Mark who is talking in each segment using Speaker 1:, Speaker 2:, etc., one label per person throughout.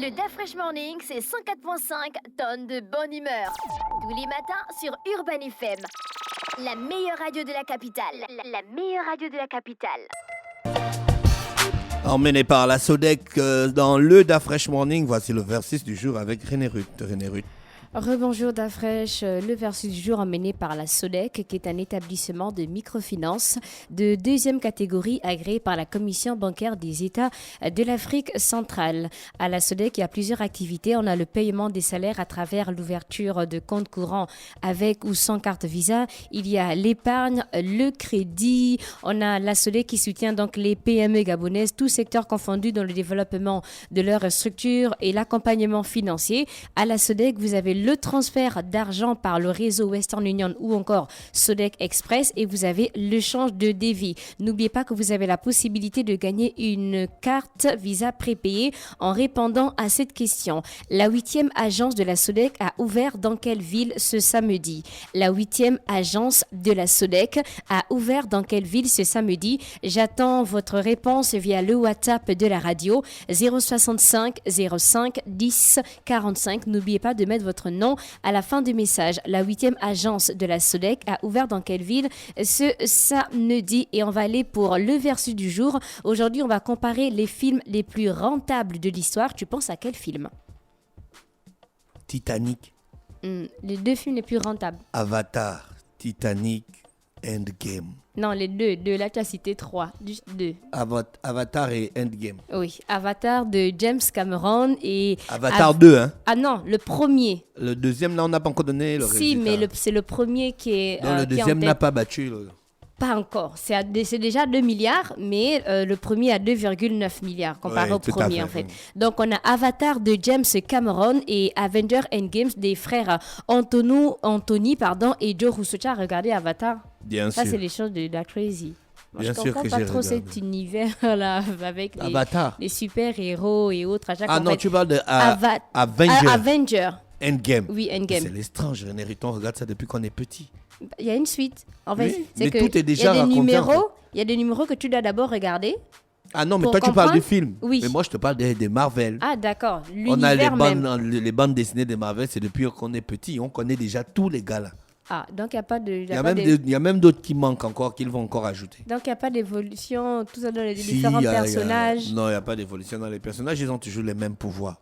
Speaker 1: Le DAF Fresh Morning, c'est 104.5 tonnes de bonne humeur. Tous les matins sur Urban FM. La meilleure radio de la capitale. La meilleure radio de la capitale.
Speaker 2: Emmené par la Sodec dans le DAF Fresh Morning, voici le versus du jour avec René Ruth. René Ruth.
Speaker 3: Rebonjour d'Afresh, le versus du jour emmené par la Sodec, qui est un établissement de microfinance de deuxième catégorie agréé par la Commission bancaire des États de l'Afrique centrale. À la Sodec, il y a plusieurs activités. On a le paiement des salaires à travers l'ouverture de comptes courants avec ou sans carte Visa. Il y a l'épargne, le crédit. On a la Sodec qui soutient donc les PME gabonaises, tous secteurs confondus dans le développement de leur structure et l'accompagnement financier. À la Sodec, vous avez le transfert d'argent par le réseau Western Union ou encore Sodec Express et vous avez le change de devis. N'oubliez pas que vous avez la possibilité de gagner une carte Visa prépayée en répondant à cette question. La 8e agence de la Sodec a ouvert dans quelle ville ce samedi? La 8e agence de la Sodec a ouvert dans quelle ville ce samedi? J'attends votre réponse via le WhatsApp de la radio 065 05 10 45. N'oubliez pas de mettre votre nom à la fin du message. La 8e agence de la Sodec a ouvert dans quelle ville ce samedi? Et on va aller pour le versus du jour. Aujourd'hui, on va comparer les films les plus rentables de l'histoire. Tu penses à quel film?
Speaker 2: Titanic.
Speaker 3: Les deux films les plus rentables.
Speaker 2: Avatar, Titanic, Endgame.
Speaker 3: Non, les deux. Là, tu as cité 3. Juste 2.
Speaker 2: Avatar et Endgame.
Speaker 3: Oui, Avatar de James Cameron et...
Speaker 2: Avatar 2, hein?
Speaker 3: Ah non, le premier.
Speaker 2: Le deuxième, là, on n'a pas encore donné le résultat.
Speaker 3: Si, mais c'est le premier qui est...
Speaker 2: Donc, le deuxième n'a pas battu.
Speaker 3: Pas encore. C'est déjà 2 milliards, mais le premier a 2,9 milliards comparé au premier, en fait. Donc, on a Avatar de James Cameron et Avenger Endgame des frères Anthony et Joe Russo. Tu as regardé Avatar?
Speaker 2: Bien sûr.
Speaker 3: Ça, c'est les choses de la crazy. Moi,
Speaker 2: bien
Speaker 3: je
Speaker 2: sûr
Speaker 3: comprends
Speaker 2: que
Speaker 3: pas
Speaker 2: j'ai
Speaker 3: trop
Speaker 2: regardé.
Speaker 3: cet univers-là avec les super-héros et autres. À chaque
Speaker 2: Ah
Speaker 3: fois,
Speaker 2: non,
Speaker 3: en fait,
Speaker 2: tu parles de
Speaker 3: Avenger.
Speaker 2: Endgame.
Speaker 3: Oui, Endgame.
Speaker 2: C'est l'étrange, René Ruth, on regarde ça depuis qu'on est petit.
Speaker 3: Il y a une suite. En fait,
Speaker 2: Oui,
Speaker 3: c'est
Speaker 2: mais
Speaker 3: que
Speaker 2: tout est déjà
Speaker 3: il y a des
Speaker 2: raconté, en
Speaker 3: numéros. Il y a des numéros que tu dois d'abord regarder.
Speaker 2: Ah non, mais
Speaker 3: Pour
Speaker 2: toi, tu parles
Speaker 3: comprendre?
Speaker 2: du film.
Speaker 3: Oui.
Speaker 2: Mais moi, je te parle des Marvel.
Speaker 3: Ah, d'accord.
Speaker 2: On a
Speaker 3: L'univers même.
Speaker 2: les bandes dessinées des Marvel, c'est depuis qu'on est petit. On connaît déjà tous les gars là.
Speaker 3: Ah, donc il n'y a pas de...
Speaker 2: Il y a même d'autres qui manquent encore, qu'ils vont encore ajouter.
Speaker 3: Donc il n'y a pas d'évolution, tout ça dans les
Speaker 2: Si,
Speaker 3: différents personnages.
Speaker 2: Non, il n'y a pas d'évolution dans les personnages. Ils ont toujours les mêmes pouvoirs.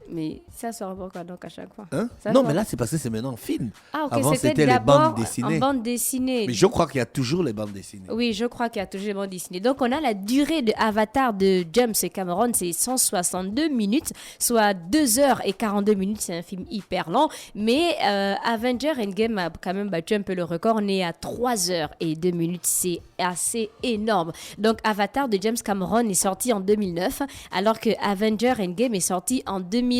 Speaker 3: Mais ça sera pourquoi donc à chaque fois?
Speaker 2: Hein?
Speaker 3: Ça
Speaker 2: Non,
Speaker 3: sera-
Speaker 2: mais là, c'est parce que c'est maintenant un film.
Speaker 3: Ah, ok,
Speaker 2: Avant,
Speaker 3: c'était
Speaker 2: c'était les
Speaker 3: d'abord
Speaker 2: bandes dessinées.
Speaker 3: en bande dessinée.
Speaker 2: Mais je crois qu'il y a toujours les bandes dessinées.
Speaker 3: Oui, je crois qu'il y a toujours les bandes dessinées. Donc, on a la durée de Avatar de James Cameron, c'est 162 minutes, soit 2h42 minutes. C'est un film hyper long. Mais Avenger Endgame a quand même battu un peu le record. On est à 3h02 minutes. C'est assez énorme. Donc, Avatar de James Cameron est sorti en 2009, alors que Avenger Endgame est sorti en 2019.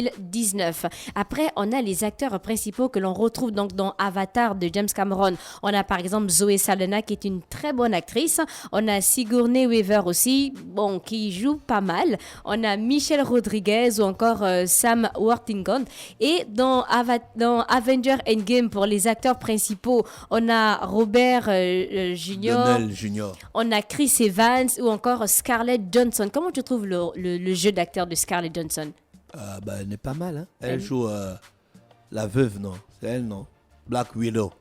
Speaker 3: Après, on a les acteurs principaux que l'on retrouve donc dans Avatar de James Cameron. On a par exemple Zoe Saldana qui est une très bonne actrice. On a Sigourney Weaver aussi, bon, qui joue pas mal. On a Michelle Rodriguez ou encore Sam Worthington. Et dans Avenger Endgame, pour les acteurs principaux, on a Robert
Speaker 2: Downey Jr.
Speaker 3: On a Chris Evans ou encore Scarlett Johansson. Comment tu trouves le jeu d'acteur de Scarlett Johansson?
Speaker 2: Elle n'est pas mal. Hein? Elle joue la veuve, non? C'est elle, non? Black Widow.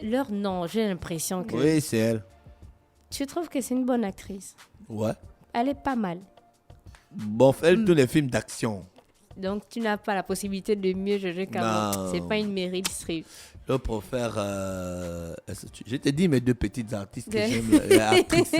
Speaker 3: Leur nom, j'ai l'impression que...
Speaker 2: Oui, c'est elle.
Speaker 3: Tu trouves que c'est une bonne actrice?
Speaker 2: Ouais.
Speaker 3: Elle est pas mal.
Speaker 2: Bon, elle tous les films d'action.
Speaker 3: Donc, tu n'as pas la possibilité de mieux juger qu'elle. C'est pas une Meryl Streep.
Speaker 2: Je préfère... je t'ai dit mes deux petites artistes que j'aime. Les actrices.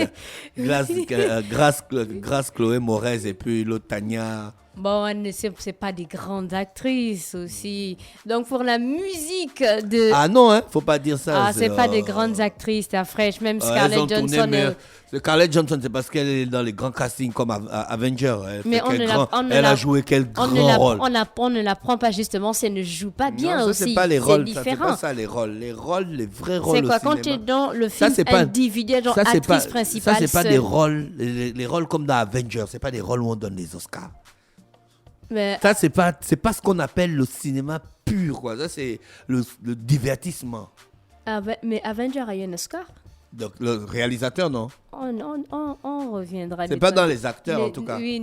Speaker 2: Grace Chloé Moretz et puis l'autre Tania...
Speaker 3: Bon, c'est pas des grandes actrices aussi. Donc, pour la musique de...
Speaker 2: Ah non, hein, faut pas dire ça.
Speaker 3: Ah, c'est pas des grandes actrices, t'as fraîche. Même Scarlett Johansson...
Speaker 2: Scarlett Johansson, c'est parce qu'elle est dans les grands castings comme Avenger. Elle a joué quel grand rôle.
Speaker 3: On ne la prend pas justement si elle ne joue pas bien
Speaker 2: non, ça,
Speaker 3: aussi.
Speaker 2: C'est pas les rôles.
Speaker 3: C'est différent.
Speaker 2: C'est pas ça les rôles. Les vrais rôles
Speaker 3: c'est quoi
Speaker 2: au cinéma.
Speaker 3: quand tu es dans le film individuel, genre actrice principale.
Speaker 2: Ça, c'est pas des rôles. Les rôles comme dans Avenger, c'est pas des rôles où on donne les Oscars.
Speaker 3: Mais...
Speaker 2: Ça, c'est pas ce qu'on appelle le cinéma pur, quoi. Ça, c'est le divertissement.
Speaker 3: Mais Avenger a eu un Oscar?
Speaker 2: Donc, le réalisateur, non?
Speaker 3: On reviendra.
Speaker 2: C'est pas dans les acteurs, en tout cas.
Speaker 3: Oui,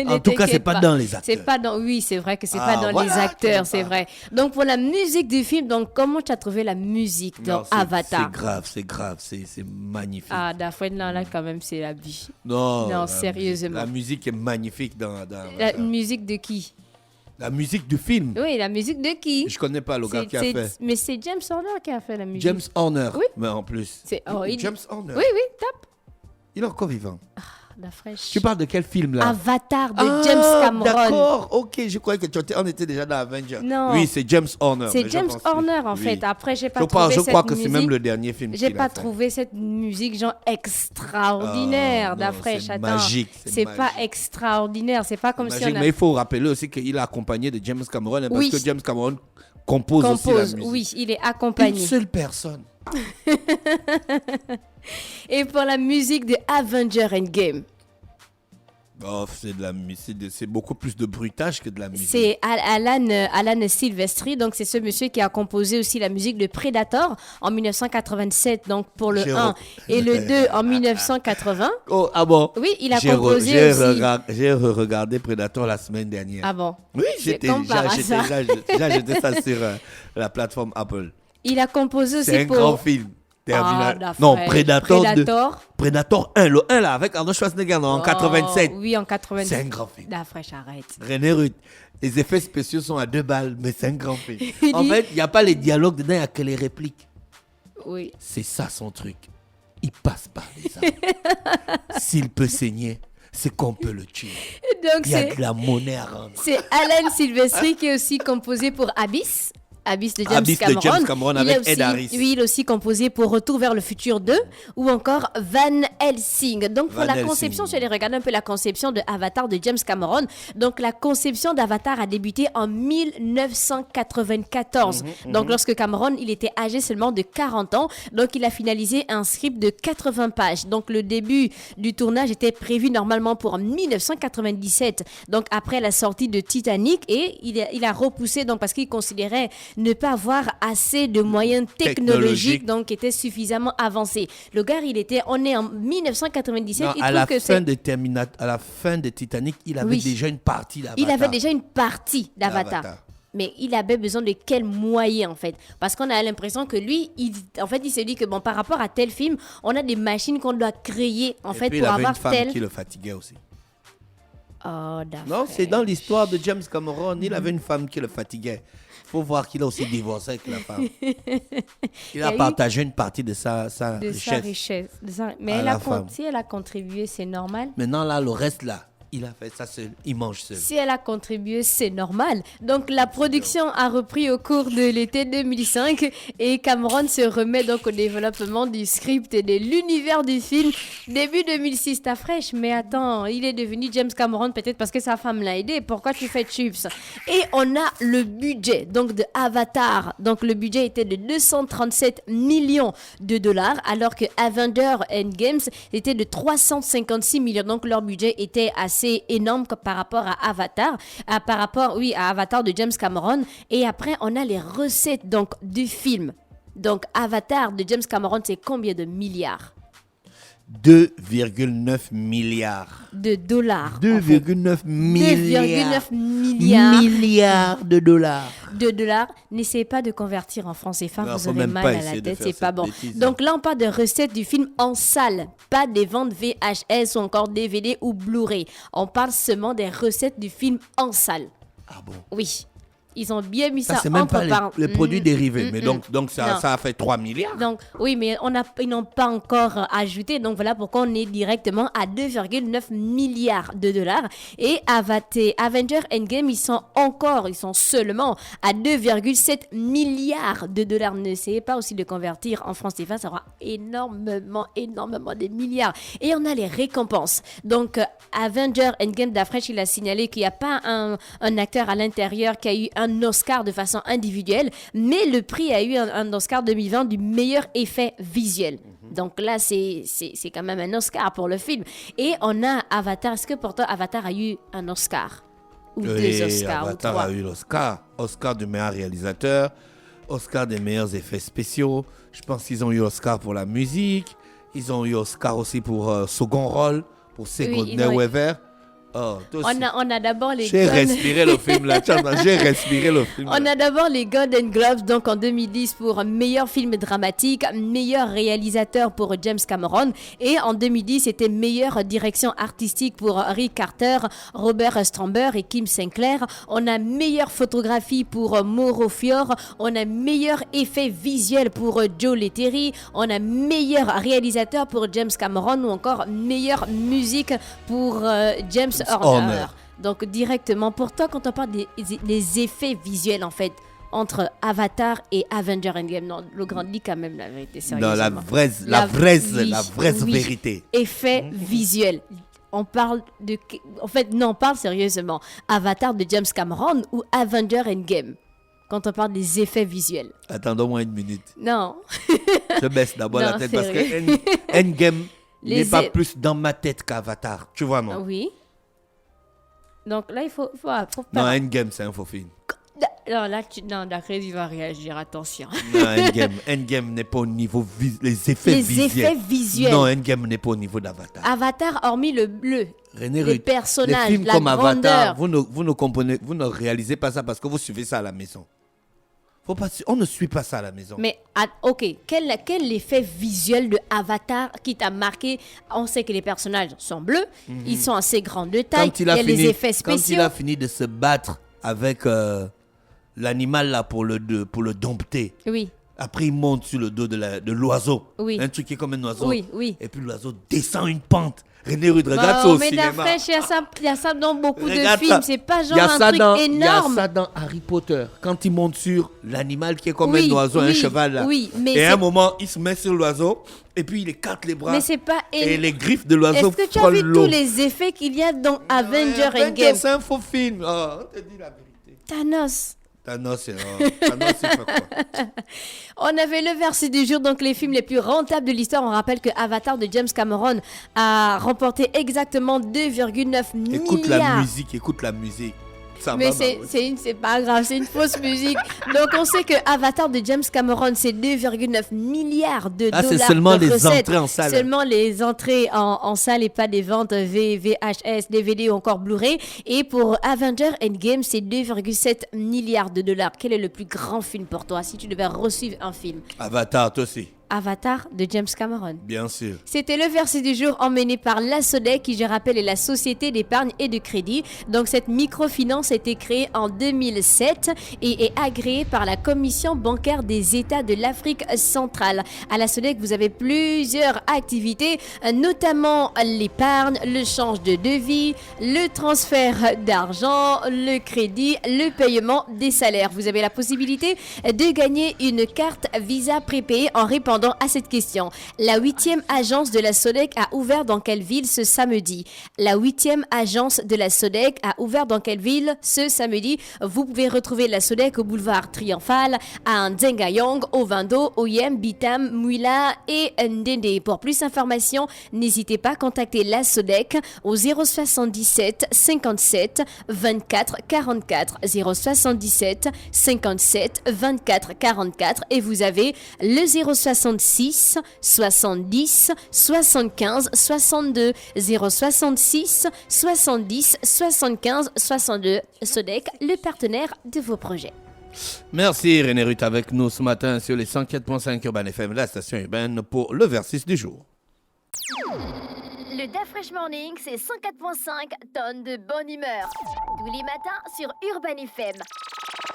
Speaker 2: en tout cas, c'est pas dans les acteurs.
Speaker 3: Oui, c'est vrai que c'est pas dans les acteurs, c'est vrai. Donc, pour la musique du film, donc comment tu as trouvé la musique dans Avatar?
Speaker 2: C'est grave, c'est magnifique.
Speaker 3: Ah, Dafouane, là, quand même, c'est la vie.
Speaker 2: Non,
Speaker 3: sérieusement.
Speaker 2: La musique est magnifique dans
Speaker 3: la musique de qui?
Speaker 2: La musique du film.
Speaker 3: Oui, la musique de qui?
Speaker 2: Je connais pas le gars qui a fait.
Speaker 3: Mais c'est James Horner qui a fait la musique.
Speaker 2: James Horner.
Speaker 3: Oui.
Speaker 2: Mais en plus. James Horner.
Speaker 3: Oui, tape.
Speaker 2: Il est encore vivant.
Speaker 3: La fraîche.
Speaker 2: Tu parles de quel film là?
Speaker 3: Avatar de James Cameron.
Speaker 2: D'accord, ok, je croyais que on était déjà dans Avengers.
Speaker 3: Non.
Speaker 2: Oui, c'est James Horner.
Speaker 3: C'est James Horner en fait. Après, j'ai pas trouvé cette musique.
Speaker 2: Je crois que c'est même le dernier film.
Speaker 3: J'ai pas trouvé cette musique genre extraordinaire, d'après.
Speaker 2: C'est magique.
Speaker 3: C'est pas extraordinaire. C'est pas comme si on a...
Speaker 2: Mais il faut rappeler aussi qu'il est accompagné de James Cameron parce que James Cameron compose aussi la musique.
Speaker 3: Oui, il est accompagné.
Speaker 2: Une seule personne.
Speaker 3: Et pour la musique de Avengers Endgame.
Speaker 2: Oh, c'est beaucoup plus de bruitage que de la musique.
Speaker 3: C'est Alan Silvestri, donc c'est ce monsieur qui a composé aussi la musique de Predator en 1987, donc pour le 1 et le 2 en 1980.
Speaker 2: Oh, ah bon?
Speaker 3: Oui, il a composé aussi.
Speaker 2: J'ai regardé Predator la semaine dernière.
Speaker 3: Ah bon?
Speaker 2: Oui, j'ai déjà jeté ça sur la plateforme Apple.
Speaker 3: Il a composé aussi
Speaker 2: C'est un grand film. Non, Predator 1, le 1 là, avec Arnold Schwarzenegger en 87.
Speaker 3: Oui, en 87.
Speaker 2: C'est un grand film.
Speaker 3: La fraîche, arrête.
Speaker 2: René Ruth, les effets spéciaux sont à 2 balles, mais c'est un grand film. En fait, il n'y a pas les dialogues dedans, il n'y a que les répliques.
Speaker 3: Oui.
Speaker 2: C'est ça son truc. Il passe par les armes. S'il peut saigner, c'est qu'on peut le tuer. Donc il y a de la monnaie à rendre.
Speaker 3: C'est Alan Silvestri qui est aussi composé pour Abyss de James Cameron
Speaker 2: avec Ed Harris.
Speaker 3: Oui, il a aussi composé pour Retour vers le futur 2 ou encore Van Helsing. Donc pour la conception, je vais regarder un peu la conception de Avatar de James Cameron. Donc la conception d'Avatar a débuté en 1994. Donc lorsque Cameron, il était âgé seulement de 40 ans. Donc il a finalisé un script de 80 pages. Donc le début du tournage était prévu normalement pour 1997. Donc après la sortie de Titanic, et il a repoussé donc parce qu'il considérait ne pas avoir assez de moyens technologiques donc qui étaient suffisamment avancés. Le gars, on est en 1997.
Speaker 2: Non, à la fin de Titanic, il avait déjà une partie d'Avatar.
Speaker 3: Il avait déjà une partie d'Avatar. Mais il avait besoin de quels moyens en fait? Parce qu'on a l'impression que lui, il se dit que bon, par rapport à tel film, on a des machines qu'on doit créer en fait pour avoir tel. Il avait une femme
Speaker 2: qui le fatiguait aussi.
Speaker 3: Oh,
Speaker 2: non, c'est dans l'histoire de James Cameron. Il avait une femme qui le fatiguait. Il faut voir qu'il a aussi divorcé avec la femme. Il a partagé une partie de sa richesse.
Speaker 3: Mais si elle a contribué, c'est normal.
Speaker 2: Maintenant, là, le reste, là, il a fait ça seul, il mange seul.
Speaker 3: Si elle a contribué, c'est normal. Donc la production a repris au cours de l'été 2005 et Cameron se remet donc au développement du script et de l'univers du film début 2006. T'as fraîche, mais attends, il est devenu James Cameron peut-être parce que sa femme l'a aidé. Pourquoi tu fais chips? Et on a le budget donc de Avatar. Donc le budget était de 237 millions de dollars alors que Avengers Endgame était de 356 millions. Donc leur budget était assez énorme par rapport à Avatar, à Avatar de James Cameron. Et après, on a les recettes donc du film. Donc Avatar de James Cameron, c'est combien de milliards?
Speaker 2: 2,9 milliards
Speaker 3: de dollars.
Speaker 2: 2,9
Speaker 3: milliards
Speaker 2: de dollars.
Speaker 3: N'essayez pas de convertir en francs CFA, vous aurez mal à la tête, c'est pas bon. Donc là, on parle de recettes du film en salle, pas des ventes VHS ou encore DVD ou Blu-ray. On parle seulement des recettes du film en salle.
Speaker 2: Ah bon?
Speaker 3: Oui. Ils ont bien mis ça
Speaker 2: c'est même pas les produits dérivés. Mais donc ça a fait 3 milliards.
Speaker 3: Donc, oui, mais ils n'ont pas encore ajouté. Donc, voilà pourquoi on est directement à 2,9 milliards de dollars. Et Avengers Endgame, ils sont seulement à 2,7 milliards de dollars. N'essayez pas aussi de convertir en francs CFA. Ça aura énormément de milliards. Et on a les récompenses. Donc, Avengers Endgame d'Afresh, il a signalé qu'il n'y a pas un acteur à l'intérieur qui a eu un Oscar de façon individuelle, mais le prix a eu un Oscar 2020 du meilleur effet visuel. Donc là, c'est quand même un Oscar pour le film. Et on a Avatar. Est-ce que pourtant Avatar a eu un Oscar? Ou 2 Oscars?
Speaker 2: Avatar a eu l'Oscar. Oscar du meilleur réalisateur, Oscar des meilleurs effets spéciaux. Je pense qu'ils ont eu Oscar pour la musique. Ils ont eu Oscar aussi pour second rôle, pour Sigourney Weaver. Oh,
Speaker 3: on a d'abord les
Speaker 2: J'ai respiré le film là. J'ai respiré le film.
Speaker 3: On a d'abord les Golden Globes donc en 2010 pour meilleur film dramatique, meilleur réalisateur pour James Cameron et en 2010 c'était meilleure direction artistique pour Rick Carter, Robert Stromberg et Kim Sinclair. On a meilleure photographie pour Mauro Fior, on a meilleur effet visuel pour Joe Letteri, on a meilleur réalisateur pour James Cameron ou encore meilleure musique pour James Horner. Donc directement pour toi quand on parle des effets visuels en fait entre Avatar et Avenger Endgame, non, le grand lit quand même la vérité sérieusement.
Speaker 2: Non, la vraie vérité.
Speaker 3: Effets visuels. On parle on parle sérieusement. Avatar de James Cameron ou Avenger Endgame quand on parle des effets visuels.
Speaker 2: Attendons-moi une minute.
Speaker 3: Non.
Speaker 2: Je baisse d'abord la tête parce que Endgame n'est pas plus dans ma tête qu'Avatar. Tu vois, non?
Speaker 3: Oui. Donc là, il faut
Speaker 2: non, Endgame, c'est un faux film.
Speaker 3: Non, là, d'accord, il va réagir, attention.
Speaker 2: Non, Endgame n'est pas au niveau les effets visuels. Non, Endgame n'est pas au niveau d'Avatar.
Speaker 3: Avatar, hormis le bleu, les personnages,
Speaker 2: les films
Speaker 3: la
Speaker 2: comme
Speaker 3: grandeur.
Speaker 2: Avatar, vous ne comprenez, vous ne réalisez pas ça parce que vous suivez ça à la maison. On ne suit pas ça à la maison.
Speaker 3: Mais, ok, quel effet visuel de Avatar qui t'a marqué? On sait que les personnages sont bleus, ils sont assez grands de taille, il y a les effets spéciaux.
Speaker 2: Quand il a fini de se battre avec l'animal là pour le dompter.
Speaker 3: Oui.
Speaker 2: Après, il monte sur le dos de l'oiseau.
Speaker 3: Oui.
Speaker 2: Un truc qui est comme un oiseau.
Speaker 3: Oui, oui.
Speaker 2: Et puis l'oiseau descend une pente. René Rude, regarde ça au cinéma.
Speaker 3: Mais il y a ça dans beaucoup de films. C'est pas genre un truc énorme.
Speaker 2: Il y a ça dans Harry Potter. Quand il monte sur l'animal qui est comme un oiseau, un cheval là.
Speaker 3: Oui, mais
Speaker 2: et à un moment, il se met sur l'oiseau et puis il écarte les bras.
Speaker 3: Mais c'est pas
Speaker 2: et les griffes de l'oiseau frôlent l'eau.
Speaker 3: Est-ce que tu as vu tous les effets qu'il y a dans Avenger Endgame?
Speaker 2: C'est un faux film. Oh, on te dit la vérité. Thanos, c'est fait quoi?
Speaker 3: On avait le verset du jour, donc les films les plus rentables de l'histoire. On rappelle que Avatar de James Cameron a remporté exactement 2,9 milliards.
Speaker 2: Écoute la musique.
Speaker 3: Mais c'est pas grave, c'est une fausse musique. Donc on sait que Avatar de James Cameron, c'est 2,9 milliards de dollars.
Speaker 2: C'est seulement
Speaker 3: de
Speaker 2: les
Speaker 3: recettes.
Speaker 2: entrées en salle.
Speaker 3: Seulement les entrées en salle et pas des ventes VHS, DVD ou encore Blu-ray. Et pour Avenger Endgame, c'est 2,7 milliards de dollars. Quel est le plus grand film pour toi si tu devais reçu un film?
Speaker 2: Avatar, toi aussi.
Speaker 3: Avatar de James Cameron.
Speaker 2: Bien sûr.
Speaker 3: C'était le verset du jour emmené par la SODEC qui, je rappelle, est la Société d'épargne et de crédit. Donc cette microfinance a été créée en 2007 et est agréée par la Commission bancaire des États de l'Afrique centrale. À la SODEC, vous avez plusieurs activités, notamment l'épargne, le change de devis, le transfert d'argent, le crédit, le paiement des salaires. Vous avez la possibilité de gagner une carte Visa prépayée en répondant à cette question. La 8e agence de la SODEC a ouvert dans quelle ville ce samedi? La 8e agence de la SODEC a ouvert dans quelle ville ce samedi? Vous pouvez retrouver la SODEC au boulevard Triomphal, à Ndengayong, Ovando, Oyem, Bitam, Mouila et Ndende. Pour plus d'informations, n'hésitez pas à contacter la SODEC au 077 57 24 44 077 57 24 44 et vous avez le 066 70 75 62 066 70 75 62. SODEC, le partenaire de vos projets.
Speaker 2: Merci René Ruth avec nous ce matin sur les 104.5 Urban FM, la station urbaine pour le versus du jour.
Speaker 1: Le DaFresh Morning, c'est 104.5 tonnes de bonne humeur. Tous les matins sur Urban FM.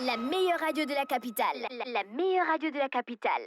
Speaker 1: La meilleure radio de la capitale. La meilleure radio de la capitale.